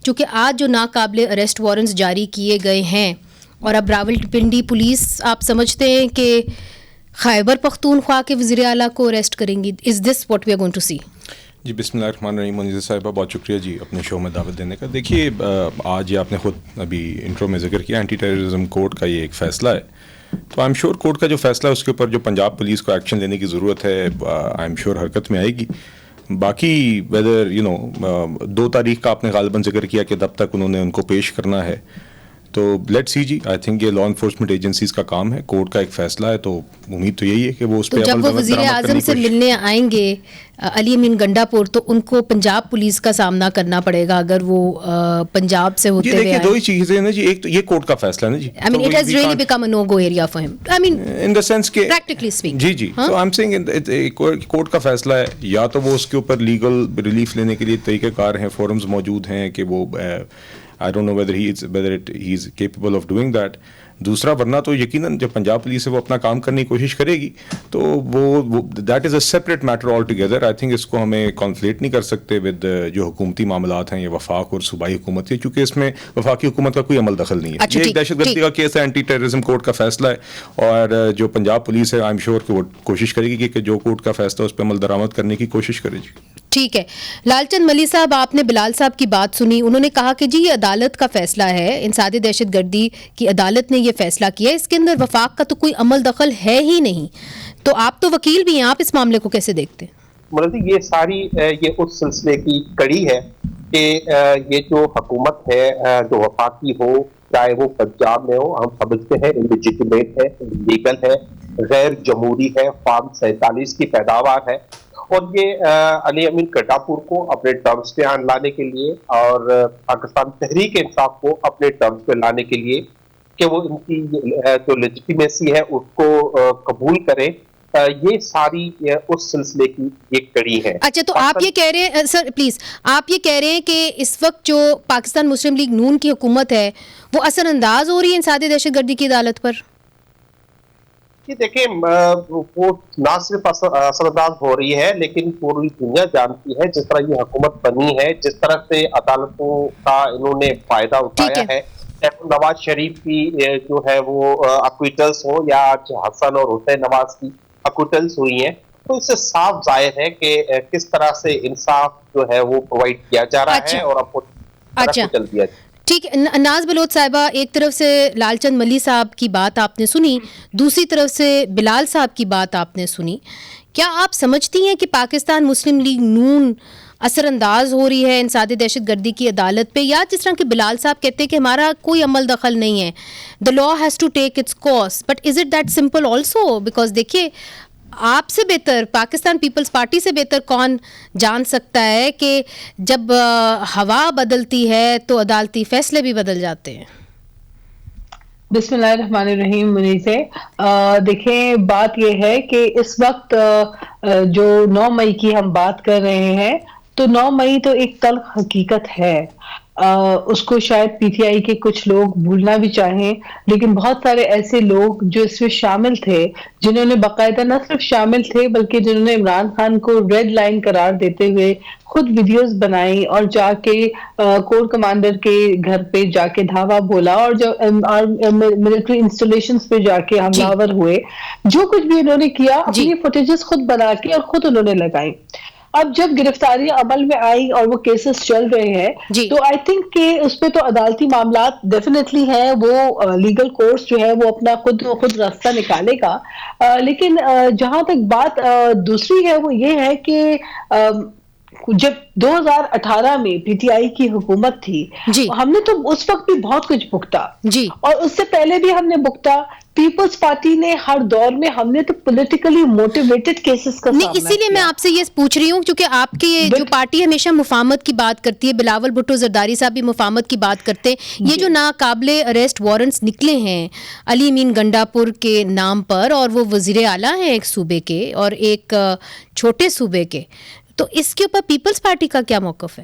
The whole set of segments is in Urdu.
چونکہ آج جو ناقابل اریسٹ وارنٹس جاری کیے گئے ہیں اور اب راولپنڈی پولیس آپ سمجھتے ہیں کہ خیبر پختونخوا کے وزیر اعلیٰ کو اریسٹ کریں گی؟ Is this what we are going to see? جی بسم اللہ الرحمن الرحیم. منیزہ صاحبہ بہت شکریہ جی اپنے شو میں دعوت دینے کا. دیکھیے آج یہ آپ نے خود ابھی انٹرو میں ذکر کیا اینٹی ٹیررزم کورٹ کا یہ ایک فیصلہ ہے. تو آئی ایم شیور کورٹ کا جو فیصلہ ہے اس کے اوپر جو پنجاب پولیس کو ایکشن لینے کی ضرورت ہے آئی ایم شیور حرکت میں آئے گی. باقی ویدر 2 تاریخ کا آپ نے غالباً ذکر کیا کہ تب تک انہوں نے ان کو پیش کرنا ہے. تو let see G, I think یہ لا انفورسمنٹ ایجنسیز کا کام ہے, کورٹ کا ایک فیصلہ ہے, تو امید تو یہی ہے کہ وہ اس پہ عمل درآمد کرنے کی. جب وہ وزیر اعظم سے ملنے آئیں گے علی امین گنڈا پور, تو ان کو پنجاب پولیس کا سامنا کرنا پڑے گا اگر وہ پنجاب سے ہوتے ہوئے دیکھیے 2 ہی چیزیں نا جی, ایک تو یہ کورٹ کا فیصلہ ہے نا جی, I mean it has really become a no go area for him, I mean in the sense کہ practically speaking. جی so I'm saying کورٹ کا فیصلہ ہے, یا تو وہ اس کے اوپر لیگل ریلیف لینے کے لیے طریقہ کار ہیں, فورمز موجود ہیں کہ وہ I don't know whether he is capable of doing that. دوسرا ورنہ تو یقیناً جب پنجاب پولیس ہے وہ اپنا کام کرنے کی کوشش کرے گی تو وہ that is a separate matter all together. I think اس کو ہمیں کانفلیٹ نہیں کر سکتے ود جو حکومتی معاملات ہیں یا وفاق اور صوبائی حکومت کے, کیونکہ اس میں وفاقی حکومت کا کوئی عمل دخل نہیں ہے. یہ ایک دہشت گردی کا کیس ہے, اینٹی ٹیررزم کورٹ کا فیصلہ ہے, اور جو پنجاب پولیس ہے آئی ایم شیور کہ وہ کوشش کرے گی کہ جو کورٹ کا فیصلہ اس پہ عمل درآمد کرنے کی کوشش کرے جی. ٹھیک ہے. لال چند ملی صاحب, آپ نے بلال صاحب کی بات سنی, انہوں نے کہا کہ جی یہ عدالت کا فیصلہ ہے, انسداد دہشت گردی کی عدالت نے یہ فیصلہ کیا, اس کے اندر وفاق کا تو کوئی عمل دخل ہے ہی نہیں. تو آپ تو وکیل بھی ہیں, آپ اس معاملے کو کیسے دیکھتے ہیں؟ یہ ساری یہ اس سلسلے کی کڑی ہے کہ یہ جو حکومت ہے جو وفاقی ہو چاہے وہ پنجاب میں ہو, ہم سمجھتے ہیں انلیجیٹمیٹ ہے, انلیگل ہے, غیر جمہوری ہے, فارم 47 کی پیداوار ہے, اور یہ علی امین گنڈا پور کو اپنے ٹرمز پہ لانے کے لیے اور پاکستان تحریک انصاف کو اپنے ٹرمز پہ لانے کے لیے کہ وہ ان کی جو لیجیٹیمیسی ہے اس کو قبول کریں, یہ ساری اس سلسلے کی ایک کڑی ہے. اچھا, تو آپ یہ کہہ رہے ہیں سر پلیز, آپ یہ کہہ رہے ہیں کہ اس وقت جو پاکستان مسلم لیگ نون کی حکومت ہے وہ اثر انداز ہو رہی ہے انسداد دہشت گردی کی عدالت پر؟ جی دیکھیں, وہ نہ صرف اثر انداز ہو رہی ہے لیکن پوری دنیا جانتی ہے جس طرح یہ حکومت بنی ہے, جس طرح سے عدالتوں کا انہوں نے فائدہ اٹھایا ہے. نواز شریف کی جو ہے وہ اکویٹلس ہو یا حسن اور حسین نواز کی اکویٹلس ہوئی ہیں, تو اس سے صاف ظاہر ہے کہ کس طرح سے انصاف جو ہے وہ پرووائڈ کیا جا رہا ہے اور اب چل دیا جائے. ٹھیک ہے. ناز بلوچ صاحبہ, ایک طرف سے لال چند ملی صاحب کی بات آپ نے سنی, دوسری طرف سے بلال صاحب کی بات آپ نے سنی. کیا آپ سمجھتی ہیں کہ پاکستان مسلم لیگ نون اثر انداز ہو رہی ہے انسداد دہشت گردی کی عدالت پہ, یا جس طرح کہ بلال صاحب کہتے ہیں کہ ہمارا کوئی عمل دخل نہیں ہے, the law has to take its course, but is it that simple also? Because دیکھیے آپ سے بہتر, پاکستان پیپلز پارٹی سے بہتر کون جان سکتا ہے کہ جب ہوا بدلتی ہے تو عدالتی فیصلے بھی بدل جاتے ہیں. بسم اللہ الرحمن الرحیم. منیزے دیکھیں, بات یہ ہے کہ اس وقت جو 9 مئی کی ہم بات کر رہے ہیں, تو 9 مئی تو ایک تلخ حقیقت ہے. اس کو شاید پی ٹی آئی کے کچھ لوگ بھولنا بھی چاہیں, لیکن بہت سارے ایسے لوگ جو اس میں شامل تھے, جنہوں نے باقاعدہ نہ صرف شامل تھے بلکہ جنہوں نے عمران خان کو ریڈ لائن قرار دیتے ہوئے خود ویڈیوز بنائی اور جا کے کور کمانڈر کے گھر پہ جا کے دھاوا بولا, اور جو ملٹری انسٹالیشنز پہ جا کے حملہ آور ہوئے, جو کچھ بھی انہوں نے کیا اپنی فوٹیجز خود بنا کے اور خود انہوں نے لگائی. اب جب گرفتاری عمل میں آئی اور وہ کیسز چل رہے ہیں, تو آئی تھنک کہ اس پہ تو عدالتی معاملات ڈیفینیٹلی ہیں, وہ لیگل کورس جو ہے وہ اپنا خود راستہ نکالے گا. لیکن جہاں تک بات دوسری ہے وہ یہ ہے کہ جب 2018 میں پی ٹی آئی کی حکومت تھی, ہم نے تو اس وقت بھی بہت کچھ بھگتا, اور اس سے پہلے بھی ہم نے بھگتا. پیپلز پارٹی نے ہر دور میں, ہم نے تو پولیٹیکلی موٹیویٹڈ کیسز کا سامنا اسی لیے میں آپ سے یہ پوچھ رہی ہوں کیونکہ آپ کی جو پارٹی ہمیشہ مفاہمت کی بات کرتی ہے, بلاول بھٹو زرداری صاحب بھی مفاہمت کی بات کرتے ہیں. یہ جو ناقابل اریسٹ وارنٹس نکلے ہیں علی امین گنڈا پور کے نام پر, اور وہ وزیر اعلیٰ ہیں ایک صوبے کے اور ایک چھوٹے صوبے کے, تو اس کے اوپر پیپلز پارٹی کا کیا موقف ہے؟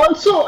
also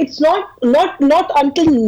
it's not until